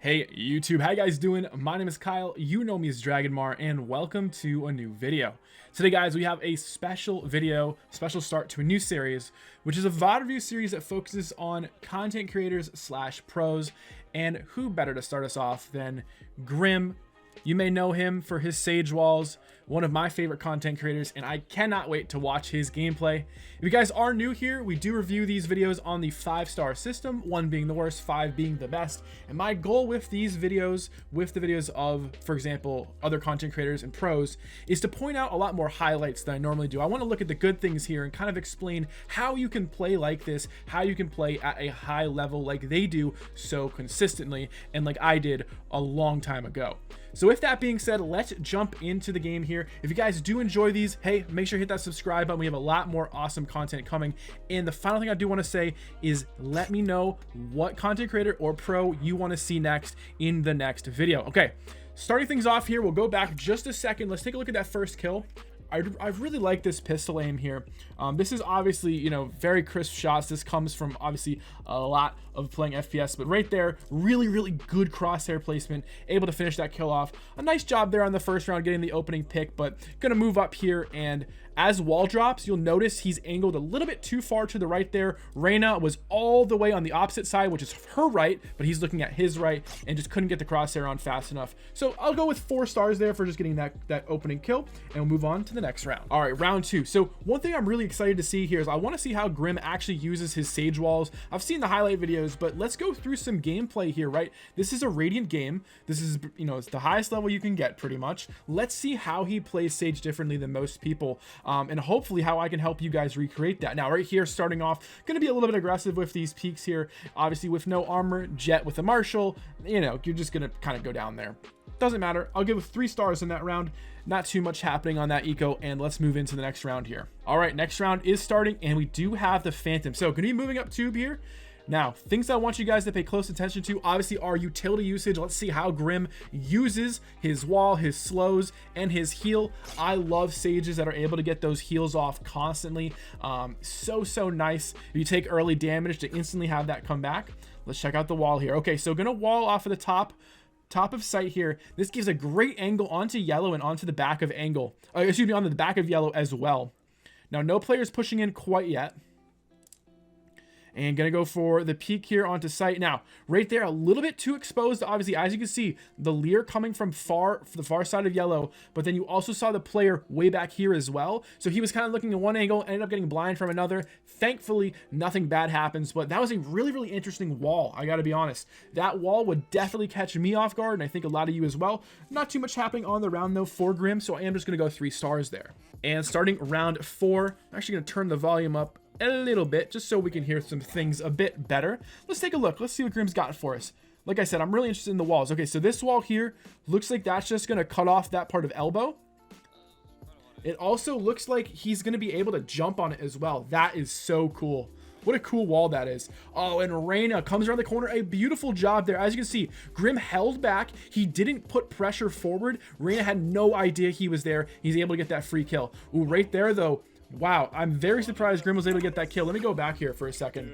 Hey YouTube, how you guys doing? My name is Kyle, you know me as Dragonmar, and welcome to a new video. Today guys, we have a special video, special start to a new series, which is a VOD review series that focuses on content creators slash pros, and who better to start us off than Grim. You may know him for his Sage Walls, one of my favorite content creators, and I cannot wait to watch his gameplay. If you guys are new here, we do review these videos on the 5-star system, 1 being the worst, 5 being the best. And my goal with these videos, with the videos of, for example, other content creators and pros, is to point out a lot more highlights than I normally do. I want to look at the good things here and kind of explain how you can play like this, how you can play at a high level like they do so consistently, and like I did a long time ago. So with that being said, let's jump into the game here. If you guys do enjoy these, hey, make sure you hit that subscribe button. We have a lot more awesome content coming. And the final thing I do want to say is let me know what content creator or pro you want to see next in the next video. Okay, starting things off here, we'll go back just a second. Let's take a look at that first kill. I really like this pistol aim here. This is obviously, you know, very crisp shots. This comes from obviously a lot of playing FPS, but right there, really good crosshair placement, able to finish that kill off. A nice job there on the first round, getting the opening pick, but gonna move up here, and as wall drops, you'll notice he's angled a little bit too far to the right there. Reyna was all the way on the opposite side, which is her right, but he's looking at his right and just couldn't get the crosshair on fast enough. So I'll go with 4 stars there for just getting that opening kill, and we'll move on to the next round. All right, round 2. So one thing I'm really excited to see here is I want to see how Grim actually uses his Sage Walls. I've seen the highlight videos, but let's go through some gameplay here, right? This is a Radiant game. This is, you know, it's the highest level you can get pretty much. Let's see how he plays Sage differently than most people. And hopefully how I can help you guys recreate that. Now right here, starting off, going to be a little bit aggressive with these peaks here, obviously with no armor, Jet with a Marshall, you know, you're just going to kind of go down there. Doesn't matter. I'll give 3 stars in that round. Not too much happening on that eco, and let's move into the next round here. All right, next round is starting, and we do have the Phantom. So going to be moving up tube here. Now, things I want you guys to pay close attention to, obviously, are utility usage. Let's see how Grim uses his wall, his slows, and his heal. I love Sages that are able to get those heals off constantly. So nice. If you take early damage to instantly have that come back. Let's check out the wall here. Okay, so gonna wall off of the top of sight here. This gives a great angle onto yellow and onto the back of angle. Excuse me, on the back of yellow as well. Now, no players pushing in quite yet. And gonna go for the peak here onto sight. Now, right there, a little bit too exposed. Obviously, as you can see, the leer coming from the far side of yellow, but then you also saw the player way back here as well. So he was kind of looking at one angle, ended up getting blind from another. Thankfully, nothing bad happens, but that was a really interesting wall. I gotta be honest. That wall would definitely catch me off guard, and I think a lot of you as well. Not too much happening on the round though for Grim, so I am just gonna go 3 stars there. And starting round 4, I'm actually gonna turn the volume up a little bit just so we can hear some things a bit better. Let's take a look. Let's see what Grim's got for us. Like I said, I'm really interested in the walls. Okay, so this wall here looks like that's just going to cut off that part of elbow. It also looks like he's going to be able to jump on it as well. That is so cool. What a cool wall that is. Oh, and Reyna comes around the corner. A beautiful job there. As you can see, Grim held back. He didn't put pressure forward. Reyna had no idea he was there. He's able to get that free kill. Ooh, right there though. Wow, I'm very surprised Grim was able to get that kill. Let me go back here for a second.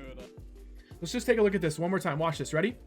Let's just take a look at this one more time. Watch this. Ready?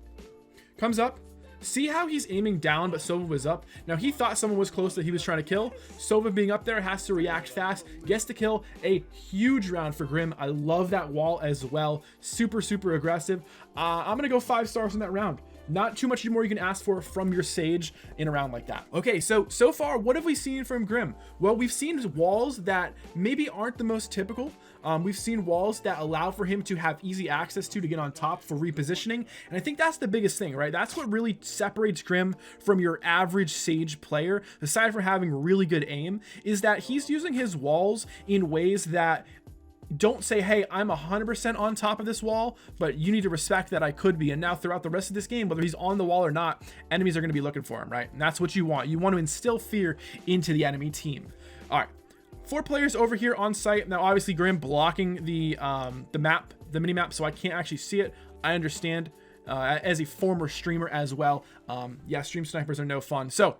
Comes up. See how he's aiming down, but Sova was up. Now, he thought someone was close that he was trying to kill. Sova being up there has to react fast. Gets the kill. A huge round for Grim. I love that wall as well. Super aggressive. I'm going to go 5 stars in that round. Not too much more you can ask for from your Sage in a round like that. Okay, so far, what have we seen from Grim? Well, we've seen walls that maybe aren't the most typical. We've seen walls that allow for him to have easy access to get on top for repositioning. And I think that's the biggest thing, right? That's what really separates Grim from your average Sage player, aside from having really good aim, is that he's using his walls in ways that don't say, hey, I'm 100% on top of this wall, but you need to respect that I could be. And now throughout the rest of this game, whether he's on the wall or not, enemies are going to be looking for him, right? And that's what you want. You want to instill fear into the enemy team. All right, 4 players over here on site. Now, obviously, Grim blocking the map, the mini map, so I can't actually see it. I understand as a former streamer as well. Yeah, stream snipers are no fun. So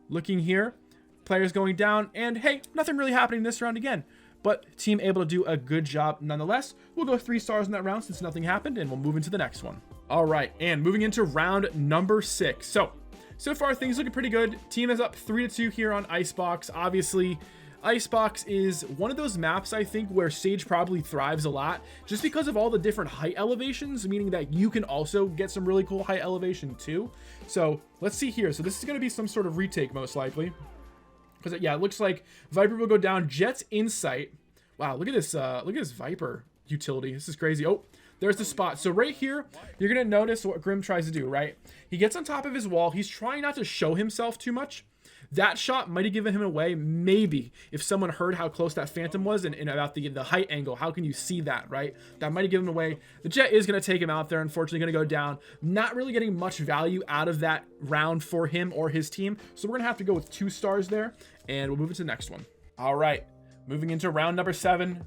looking here, players going down, and hey, nothing really happening this round again. But team able to do a good job nonetheless. We'll go 3 stars in that round since nothing happened, and we'll move into the next one. All right, and moving into round number 6. So far things looking pretty good. Team is up 3-2 here on Icebox. Obviously, Icebox is one of those maps, I think, where Sage probably thrives a lot just because of all the different height elevations, meaning that you can also get some really cool height elevation too. So let's see here. So this is going to be some sort of retake most likely, because yeah, it looks like Viper will go down. Jet's Insight. Wow, look at this Viper utility. This is crazy. Oh, there's the spot. So right here, you're going to notice what Grim tries to do, right? He gets on top of his wall. He's trying not to show himself too much. That shot might have given him away. Maybe if someone heard how close that Phantom was and about the height angle, how can you see that, right? That might have given him away. The Jet is going to take him out there. Unfortunately, going to go down. Not really getting much value out of that round for him or his team. So we're going to have to go with 2 stars there, and we'll move into the next one. All right, moving into round number 7.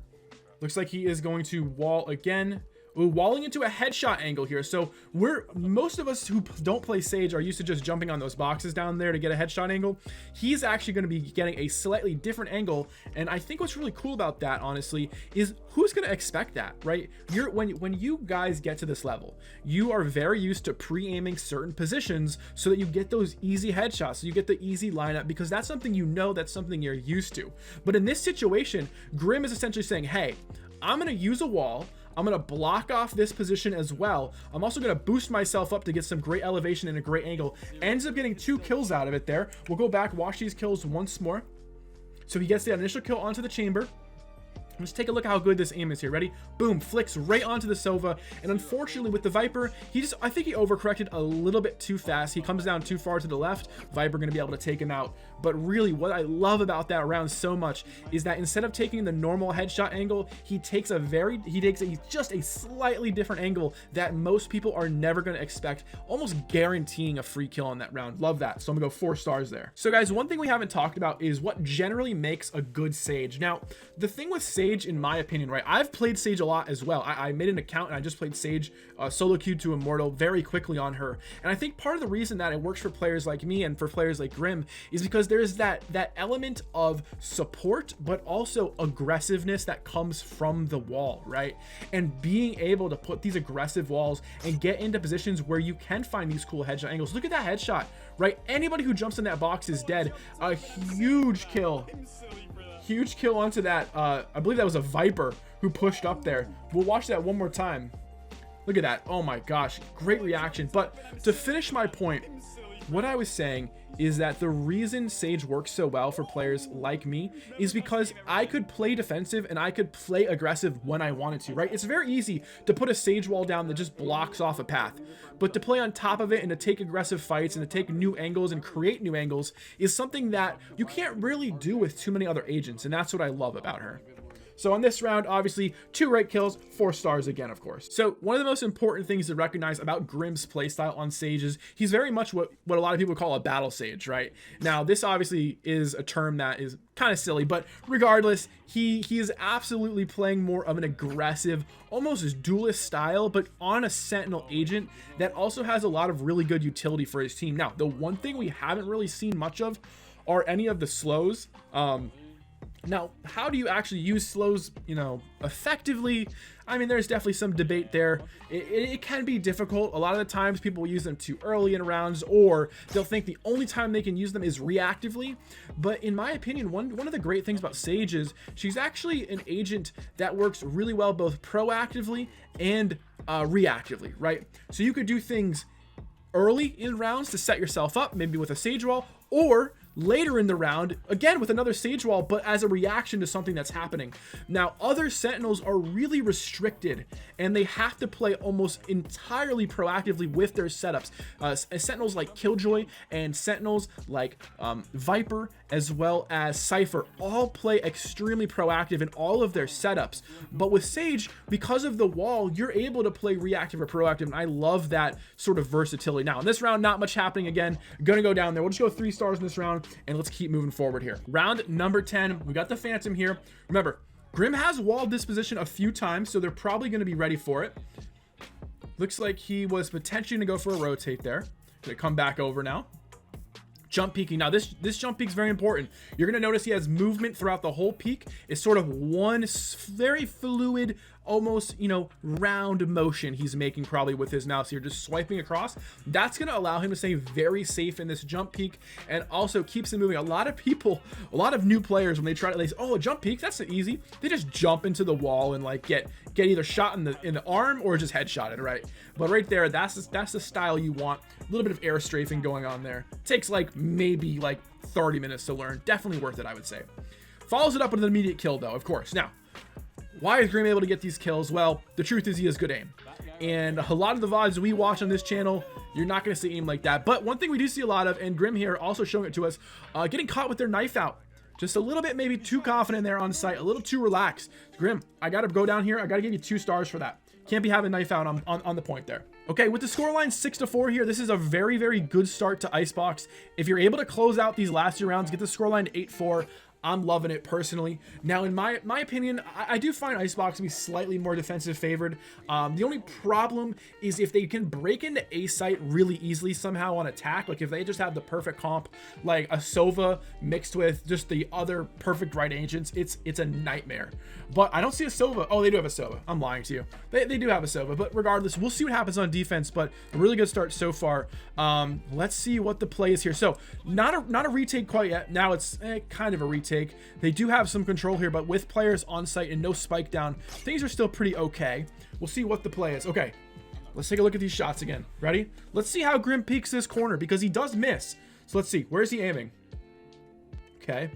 Looks like he is going to wall again. We're walling into a headshot angle here. So most of us who don't play Sage are used to just jumping on those boxes down there to get a headshot angle. He's actually going to be getting a slightly different angle. And I think what's really cool about that, honestly, is who's going to expect that, right? When you guys get to this level, you are very used to pre-aiming certain positions so that you get those easy headshots. So you get the easy lineup because that's something you know, that's something you're used to. But in this situation, Grim is essentially saying, hey, I'm going to use a wall. I'm going to block off this position as well. I'm also going to boost myself up to get some great elevation and a great angle. Ends up getting 2 kills out of it there. We'll go back, watch these kills once more. So he gets the initial kill onto the chamber. Let's take a look at how good this aim is here. Ready? Boom, flicks right onto the Sova. And unfortunately with the Viper, I think he overcorrected a little bit too fast. He comes down too far to the left. Viper going to be able to take him out. But really what I love about that round so much is that instead of taking the normal headshot angle, he takes just a slightly different angle that most people are never going to expect, almost guaranteeing a free kill on that round. Love that. So I'm gonna go 4 stars there. So guys, one thing we haven't talked about is what generally makes a good Sage. Now, the thing with Sage, in my opinion, right, I've played Sage a lot as well. I made an account and I just played Sage solo queued to Immortal very quickly on her. And I think part of the reason that it works for players like me and for players like Grim is because there's that element of support, but also aggressiveness that comes from the wall, right? And being able to put these aggressive walls and get into positions where you can find these cool headshot angles. Look at that headshot, right? Anybody who jumps in that box is dead. A huge kill onto that. I believe that was a Viper who pushed up there. We'll watch that one more time. Look at that. Oh my gosh, great reaction. But to finish my point, what I was saying is that the reason Sage works so well for players like me is because I could play defensive and I could play aggressive when I wanted to, right? It's very easy to put a Sage wall down that just blocks off a path, but to play on top of it and to take aggressive fights and to take new angles and create new angles is something that you can't really do with too many other agents, and that's what I love about her. So on this round, obviously 2 right kills, 4 stars again, of course. So one of the most important things to recognize about Grim's playstyle on Sage is he's very much what a lot of people call a battle Sage, right? Now, this obviously is a term that is kind of silly, but regardless, he is absolutely playing more of an aggressive, almost duelist style, but on a Sentinel agent that also has a lot of really good utility for his team. Now, the one thing we haven't really seen much of are any of the slows. Now, how do you actually use slows, effectively? I mean, there's definitely some debate there. It can be difficult. A lot of the times people will use them too early in rounds, or they'll think the only time they can use them is reactively. But in my opinion, one of the great things about Sage is she's actually an agent that works really well both proactively and reactively, right? So you could do things early in rounds to set yourself up, maybe with a Sage wall, or later in the round, again with another Sage wall, but as a reaction to something that's happening. Now, other Sentinels are really restricted and they have to play almost entirely proactively with their setups. Sentinels like Killjoy and Sentinels like Viper, as well as Cypher, all play extremely proactive in all of their setups. But with Sage, because of the wall, you're able to play reactive or proactive, and I love that sort of versatility. Now, in this round, not much happening again. Gonna go down there. We'll just go 3 stars in this round, and let's keep moving forward here. Round number 10, we got the Phantom here. Remember, Grim has walled this position a few times, so they're probably going to be ready for it. Looks like he was potentially going to go for a rotate there. Gonna come back over now. Jump peeking. Now this jump peak is very important. You're going to notice he has movement throughout the whole peak. It's sort of one very fluid almost, you know, round motion he's making probably with his mouse here, just swiping across. That's going to allow him to stay very safe in this jump peak, and also keeps him moving. A lot of people, a lot of new players, when they try to, they say, oh, a jump peak, that's easy. They just jump into the wall and like get either shot in the arm or just headshotted, right? But right there, that's the style you want. A little bit of air strafing going on there. Takes like maybe like 30 minutes to learn. Definitely worth it, I would say. Follows it up with an immediate kill though, of course. Now, why is Grim able to get these kills? Well, the truth is he has good aim. And a lot of the VODs we watch on this channel, you're not going to see aim like that. But one thing we do see a lot of, and Grim here also showing it to us, getting caught with their knife out. Just a little bit maybe too confident there on site, a little too relaxed. Grim, I got to go down here. I got to give you 2 stars for that. Can't be having knife out on the point there. Okay, with the scoreline 6-4 here, this is a very, very good start to Icebox. If you're able to close out these last 2 rounds, get the scoreline to 8-4, I'm loving it personally. Now, in my opinion, I do find Icebox to be slightly more defensive favored. The only problem is if they can break into A site really easily somehow on attack, like if they just have the perfect comp, like a Sova mixed with just the other perfect right agents, it's a nightmare. But I don't see a Sova. Oh, they do have a Sova. I'm lying to you. They do have a Sova, but regardless, we'll see what happens on defense. But a really good start so far. Let's see what the play is here. So not a retake quite yet. Now it's kind of a retake. They do have some control here, but with players on site and no spike down, things are still pretty okay. We'll see what the play is. Okay, let's take a look at these shots again. Ready? Let's see how Grim peeks this corner, because he does miss. So let's see. Where's he aiming? Okay.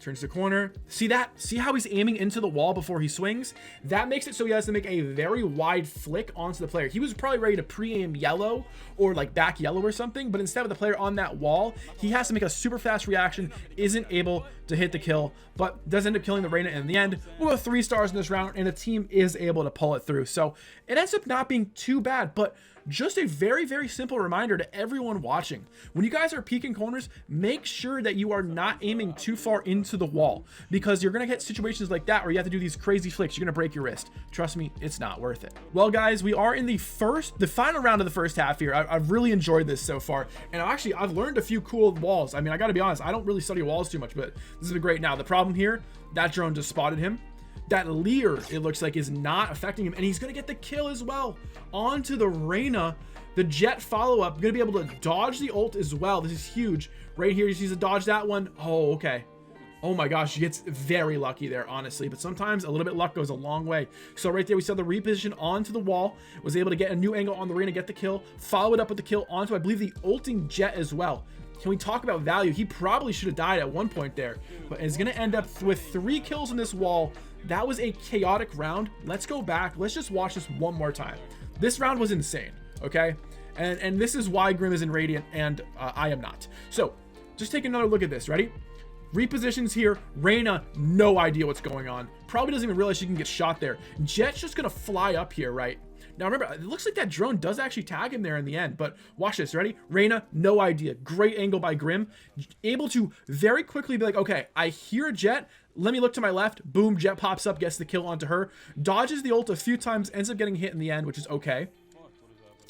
Turns the corner. See that? See how he's aiming into the wall before he swings? That makes it so he has to make a very wide flick onto the player. He was probably ready to pre-aim yellow or like back yellow or something, but instead of the player on that wall, he has to make a super fast reaction, isn't able to hit the kill, but does end up killing the Reyna in the end. We'll go 3 stars in this round, and the team is able to pull it through. So it ends up not being too bad, but just a very, very simple reminder to everyone watching. When you guys are peeking corners, make sure that you are not aiming too far into the wall, because you're going to get situations like that where you have to do these crazy flicks. You're going to break your wrist. Trust me, it's not worth it. Well, guys, we are in the final round of the first half here. I've really enjoyed this so far. And actually, I've learned a few cool walls. I mean, I got to be honest, I don't really study walls too much, but this has been great. Now, the problem here, that drone just spotted him. That Leer, it looks like, is not affecting him, and he's gonna get the kill as well onto the Reyna. The Jet follow-up, gonna be able to dodge the ult as well. This is huge right here. He sees to dodge that one. Oh, okay. Oh my gosh, he gets very lucky there, honestly, but sometimes a little bit luck goes a long way. So right there, we saw the reposition onto the wall, was able to get a new angle on the Reyna, get the kill, follow it up with the kill onto, I believe, the ulting Jet as well. Can we talk about value? He probably should have died at one point there, but is going to end up with 3 kills in this wall. That was a chaotic round. Let's go back. Let's just watch this one more time. This round was insane, okay? And this is why Grim is in Radiant and I am not. So just take another look at this. Ready? Repositions here. Reyna, no idea what's going on. Probably doesn't even realize she can get shot there. Jet's just going to fly up here, right? Now remember, it looks like that drone does actually tag him there in the end, but watch this. Ready? Reyna, no idea. Great angle by Grim. Able to very quickly be like, okay, I hear a Jet. Let me look to my left. Boom, Jet pops up, gets the kill onto her. Dodges the ult a few times, ends up getting hit in the end, which is okay.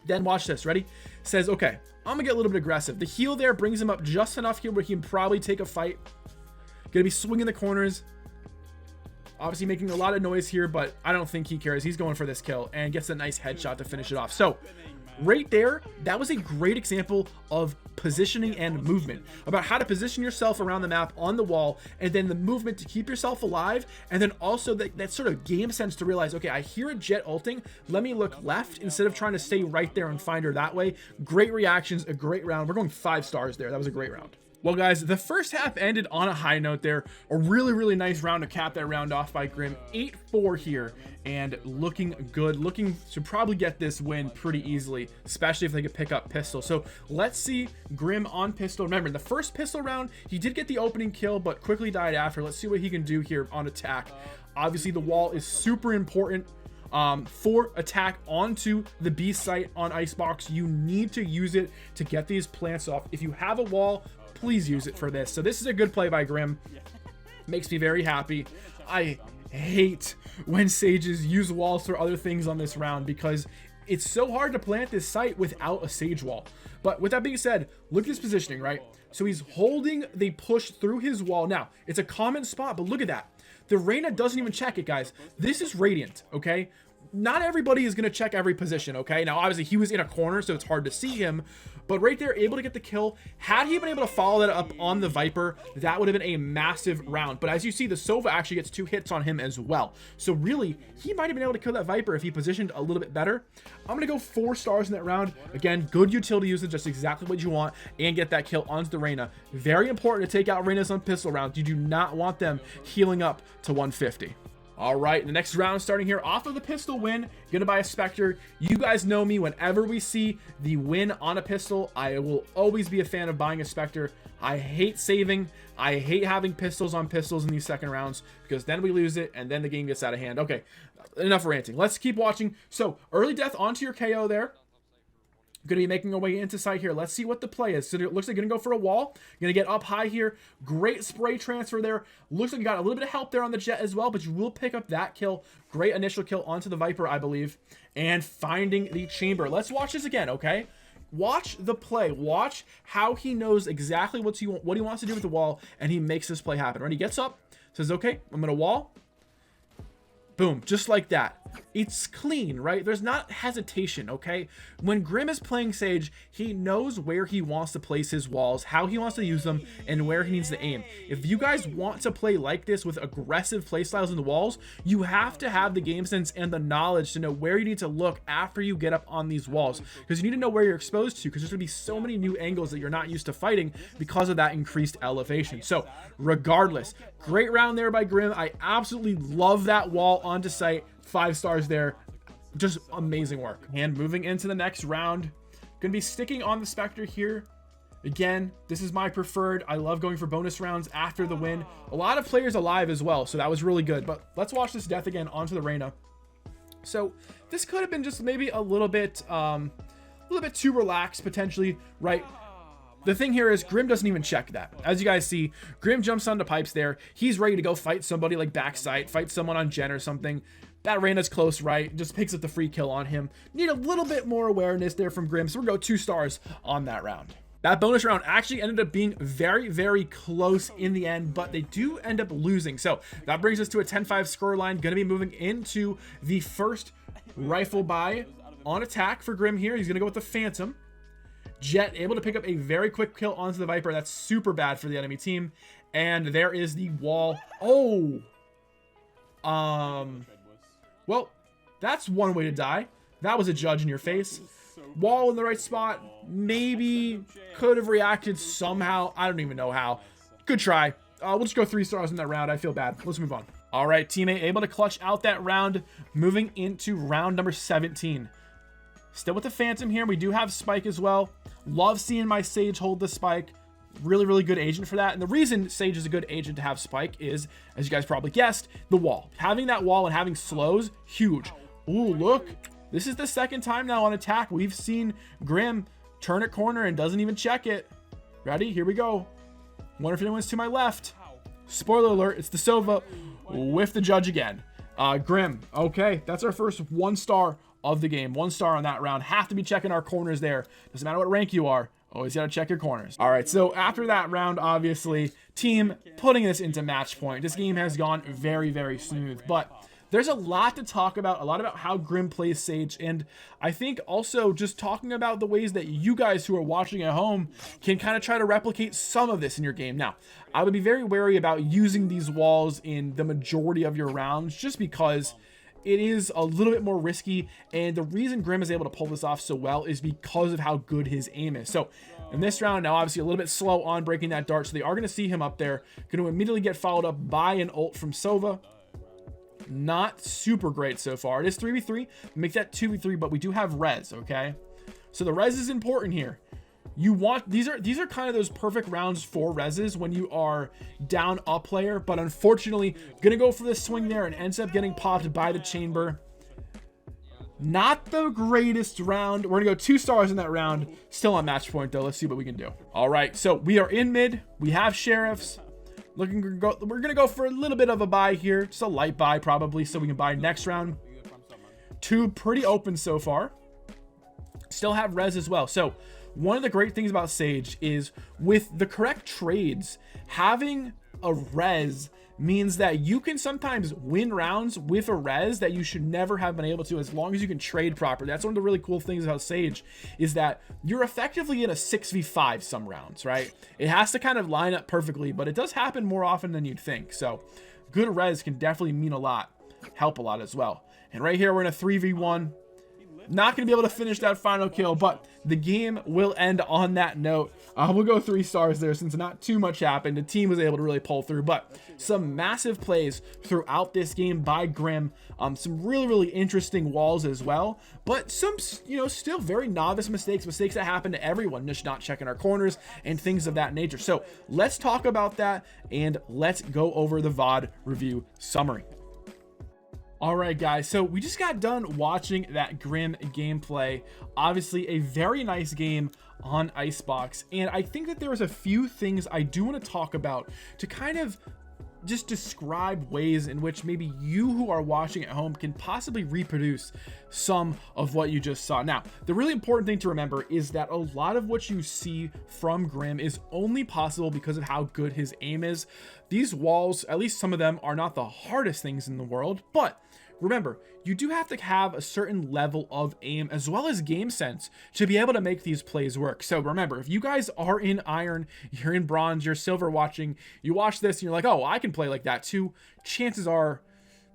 Then watch this. Ready? Says, okay, I'm gonna get a little bit aggressive. The heal there brings him up just enough here where he can probably take a fight. Gonna be swinging the corners. Obviously making a lot of noise here, but I don't think he cares. He's going for this kill and gets a nice headshot to finish it off. So right there, that was a great example of positioning and movement, about how to position yourself around the map on the wall, and then the movement to keep yourself alive, and then also that sort of game sense to realize, okay, I hear a Jet ulting, let me look left instead of trying to stay right there and find her that way. Great reactions, a great round. We're going 5 stars there. That was a great round. Well, guys, the first half ended on a high note there. A really, really nice round to cap that round off by Grim. 8-4 here, and looking good. Looking to probably get this win pretty easily, especially if they could pick up pistol. So let's see Grim on pistol. Remember, in the first pistol round, he did get the opening kill, but quickly died after. Let's see what he can do here on attack. Obviously, the wall is super important. For attack onto the B site on Icebox. You need to use it to get these plants off. If you have a wall, please use it for this. So this is a good play by Grim. Makes me very happy. I hate when sages use walls for other things on this round, because it's so hard to plant this site without a sage wall. But with that being said, look at his positioning, right? So he's holding the push through his wall. Now, it's a common spot, but look at that. The Reyna doesn't even check it, guys. This is Radiant, okay? Not everybody is going to check every position, okay? Now, obviously, he was in a corner, so it's hard to see him. But right there, able to get the kill. Had he been able to follow that up on the Viper, that would have been a massive round. But as you see, the Sova actually gets 2 hits on him as well. So really, he might have been able to kill that Viper if he positioned a little bit better. I'm going to go 4 stars in that round. Again, good utility usage, just exactly what you want, and get that kill onto the Reyna. Very important to take out Reynas on pistol rounds. You do not want them healing up to 150. All right, the next round starting here off of the pistol win, gonna buy a Spectre. You guys know me, whenever we see the win on a pistol, I will always be a fan of buying a Spectre. I hate saving. I hate having pistols on pistols in these second rounds because then we lose it and then the game gets out of hand. Okay, enough ranting. Let's keep watching. So early death onto your KO there. Going to be making our way into sight here. Let's see what the play is. So it looks like going to go for a wall. Going to get up high here. Great spray transfer there. Looks like you got a little bit of help there on the Jet as well, but you will pick up that kill. Great initial kill onto the Viper, I believe. And finding the chamber. Let's watch this again, okay? Watch the play. Watch how he knows exactly what he wants to do with the wall, and he makes this play happen. Right? He gets up, says, okay, I'm going to wall. Boom, just like that. It's clean, right? There's not hesitation, okay? When Grim is playing Sage, he knows where he wants to place his walls, how he wants to use them, and where he needs to aim. If you guys want to play like this with aggressive playstyles in the walls, you have to have the game sense and the knowledge to know where you need to look after you get up on these walls, because you need to know where you're exposed to, because there's going to be so many new angles that you're not used to fighting because of that increased elevation. So regardless, great round there by Grim. I absolutely love that wall onto sight. 5 stars there. Just amazing work. And moving into the next round, gonna be sticking on the Spectre here. Again, this is my preferred. I love going for bonus rounds after the win. A lot of players alive as well, so that was really good. But let's watch this death again onto the Reyna. So this could have been just maybe a little bit too relaxed potentially, right? The thing here is Grim doesn't even check that. As you guys see, Grim jumps onto pipes there. He's ready to go fight somebody like backside, fight someone on Gen or something. That Reyna's close right, just picks up the free kill on him. Need a little bit more awareness there from Grim, so we're going to go 2 stars on that round. That bonus round actually ended up being very, very close in the end, but they do end up losing. So that brings us to a 10-5 scoreline. Going to be moving into the first rifle buy on attack for Grim here. He's going to go with the Phantom. Jet able to pick up a very quick kill onto the Viper. That's super bad for the enemy team. And there is the wall. Oh. Well, that's one way to die. That was a judge in your face. Wall in the right spot. Maybe could have reacted somehow. I don't even know how. Good try. We'll just go 3 stars in that round. I feel bad. Let's move on. All right, teammate able to clutch out that round. Moving into round number 17. Still with the Phantom here. We do have Spike as well. Love seeing my Sage hold the Spike. Really, really good agent for that. And the reason Sage is a good agent to have Spike is, as you guys probably guessed, the wall. Having that wall and having slows, huge. Ooh, look. This is the second time now on attack we've seen Grim turn a corner and doesn't even check it. Ready? Here we go. Wonder if anyone's to my left. Spoiler alert, it's the Sova with the judge again. Grim. Okay, that's our first 1 star of the game. 1 star on that round. Have to be checking our corners there. Doesn't matter what rank you are. Always got to check your corners. All right, so after that round, obviously, team putting this into match point. This game has gone very, very smooth, but there's a lot to talk about, a lot about how Grim plays Sage, and I think also just talking about the ways that you guys who are watching at home can kind of try to replicate some of this in your game. Now, I would be very wary about using these walls in the majority of your rounds just because it is a little bit more risky, and the reason Grim is able to pull this off so well is because of how good his aim is. So in this round, now obviously a little bit slow on breaking that dart, so they are going to see him up there. Going to immediately get followed up by an ult from Sova. Not super great so far. It is 3v3, make that 2v3, but we do have res, okay? So the res is important here. You want these are kind of those perfect rounds for reses when you are down a player, but unfortunately gonna go for this swing there and ends up getting popped by the chamber. Not the greatest round. We're gonna go 2 stars in that round. Still on match point though. Let's see what we can do. All right, so we are in mid. We have sheriffs. We're gonna go for a little bit of a buy here, just a light buy probably, so we can buy next round. 2 pretty open so far. Still have res as well. So one of the great things about Sage is with the correct trades, having a res means that you can sometimes win rounds with a res that you should never have been able to, as long as you can trade properly. That's one of the really cool things about Sage, is that you're effectively in a 6v5 some rounds, right? It has to kind of line up perfectly, but it does happen more often than you'd think. So good res can definitely mean a lot, help a lot as well. And right here, we're in a 3v1. Not going to be able to finish that final kill, but the game will end on that note. We'll go 3 stars there since not too much happened. The team was able to really pull through, but some massive plays throughout this game by Grim. Some really interesting walls as well, but some, still very novice mistakes that happen to everyone, just not checking our corners and things of that nature. So let's talk about that, and let's go over the VOD review summary. All right, guys, so we just got done watching that Grim gameplay. Obviously a very nice game on Icebox, and I think that there's a few things I do want to talk about to kind of just describe ways in which maybe you who are watching at home can possibly reproduce some of what you just saw. Now, the really important thing to remember is that a lot of what you see from Grim is only possible because of how good his aim is. These walls, at least some of them, are not the hardest things in the world, but remember, you do have to have a certain level of aim as well as game sense to be able to make these plays work. So remember, if you guys are in iron, you're in bronze, you're silver watching, you watch this and you're like, oh, I can play like that too, chances are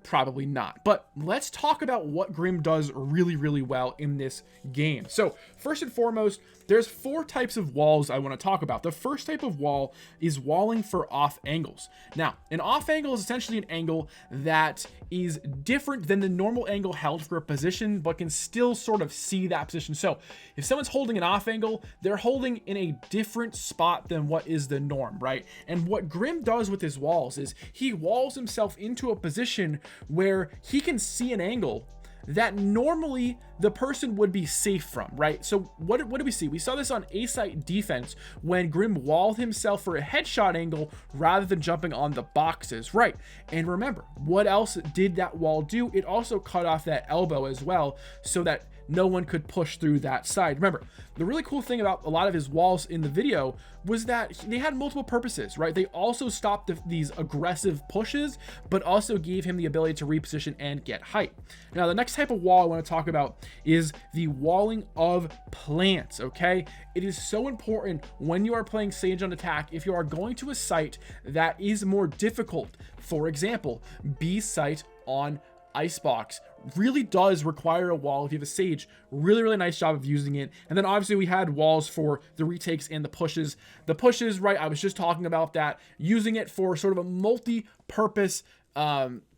probably not. But let's talk about what Grim does really well in this game. So first and foremost, there's 4 types of walls I want to talk about. The first type of wall is walling for off angles. Now, an off angle is essentially an angle that is different than the normal angle held for a position, but can still sort of see that position. So if someone's holding an off angle, they're holding in a different spot than what is the norm, right? And what Grim does with his walls is he walls himself into a position where he can see an angle that normally the person would be safe from, right? So what do we see? We saw this on A-site defense when Grim walled himself for a headshot angle rather than jumping on the boxes, right? And remember, what else did that wall do? It also cut off that elbow as well, so that no one could push through that side. Remember, the really cool thing about a lot of his walls in the video was that they had multiple purposes, right? They also stopped these aggressive pushes, but also gave him the ability to reposition and get height. Now, the next type of wall I want to talk about is the walling of plants, okay? It is so important when you are playing Sage on attack, if you are going to a site that is more difficult, for example, B site on Icebox really does require a wall. If you have a Sage, really nice job of using it. And then obviously we had walls for the retakes and the pushes. The pushes, right, I was just talking about that, using it for sort of a multi-purpose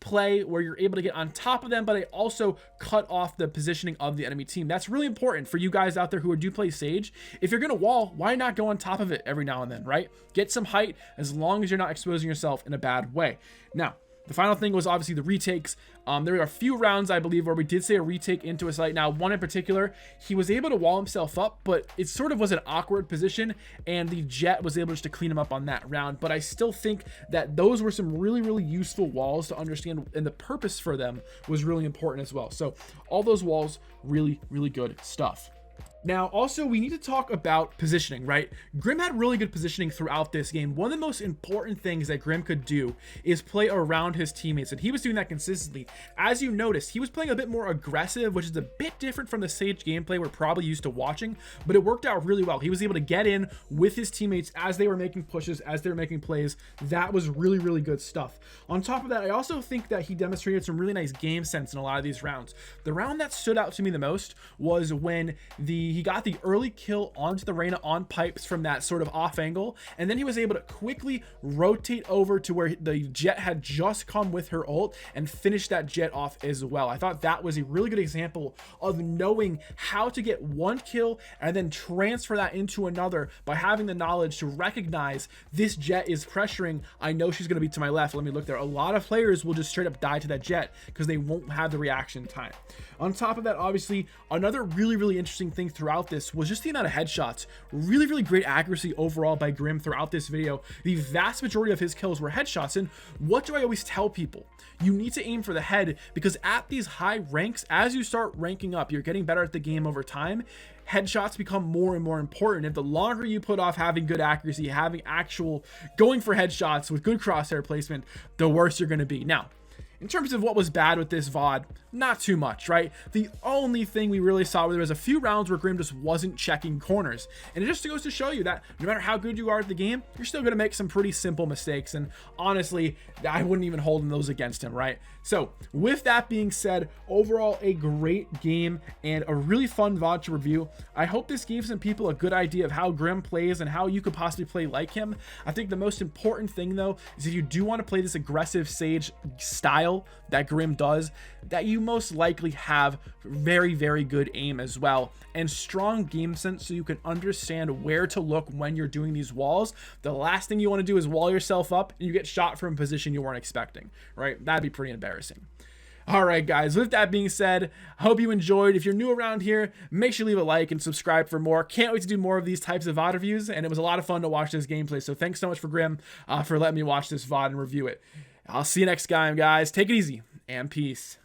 play where you're able to get on top of them, but they also cut off the positioning of the enemy team. That's really important for you guys out there who do play Sage. If you're gonna wall, why not go on top of it every now and then, right? Get some height as long as you're not exposing yourself in a bad way. Now, the final thing was obviously the retakes. There are a few rounds, I believe, where we did say a retake into a site. Now, one in particular, he was able to wall himself up, but it sort of was an awkward position, and the Jet was able just to clean him up on that round. But I still think that those were some really useful walls to understand, and the purpose for them was really important as well. So all those walls, really good stuff. Now, also, we need to talk about positioning, right? Grim had really good positioning throughout this game. One of the most important things that Grim could do is play around his teammates, and he was doing that consistently. As you noticed, he was playing a bit more aggressive, which is a bit different from the Sage gameplay we're probably used to watching, but it worked out really well. He was able to get in with his teammates as they were making pushes, as they were making plays. That was really good stuff. On top of that, I also think that he demonstrated some really nice game sense in a lot of these rounds. The round that stood out to me the most was when he got the early kill onto the Reyna on pipes from that sort of off angle, and then he was able to quickly rotate over to where the Jet had just come with her ult and finish that Jet off as well. I thought that was a really good example of knowing how to get one kill and then transfer that into another by having the knowledge to recognize this Jet is pressuring. I know she's going to be to my left. Let me look there. A lot of players will just straight up die to that Jet because they won't have the reaction time. On top of that, obviously, another really interesting thing throughout this was just the amount of headshots. Really great accuracy overall by Grim throughout this video. The vast majority of his kills were headshots, and what do I always tell people? You need to aim for the head, because at these high ranks, as you start ranking up, you're getting better at the game over time. headshots become more and more important. If the longer you put off having good accuracy, having actual going for headshots with good crosshair placement, the worse you're going to be. Now, in terms of what was bad with this VOD, not too much, right? The only thing we really saw, there was a few rounds where Grim just wasn't checking corners. And it just goes to show you that no matter how good you are at the game, you're still going to make some pretty simple mistakes. And honestly, I wouldn't even hold those against him, right? So with that being said, overall, a great game and a really fun VOD to review. I hope this gave some people a good idea of how Grim plays and how you could possibly play like him. I think the most important thing, though, is if you do want to play this aggressive Sage style that Grim does, that you most likely have very, very good aim as well and strong game sense, so you can understand where to look when you're doing these walls. The last thing you want to do is wall yourself up and you get shot from a position you weren't expecting, right? That'd be pretty embarrassing. All right, guys, with that being said, I hope you enjoyed. If you're new around here, make sure you leave a like and subscribe for more. Can't wait to do more of these types of VOD reviews, and it was a lot of fun to watch this gameplay. So thanks so much for Grim for letting me watch this VOD and review it. I'll see you next time, guys. Take it easy and peace.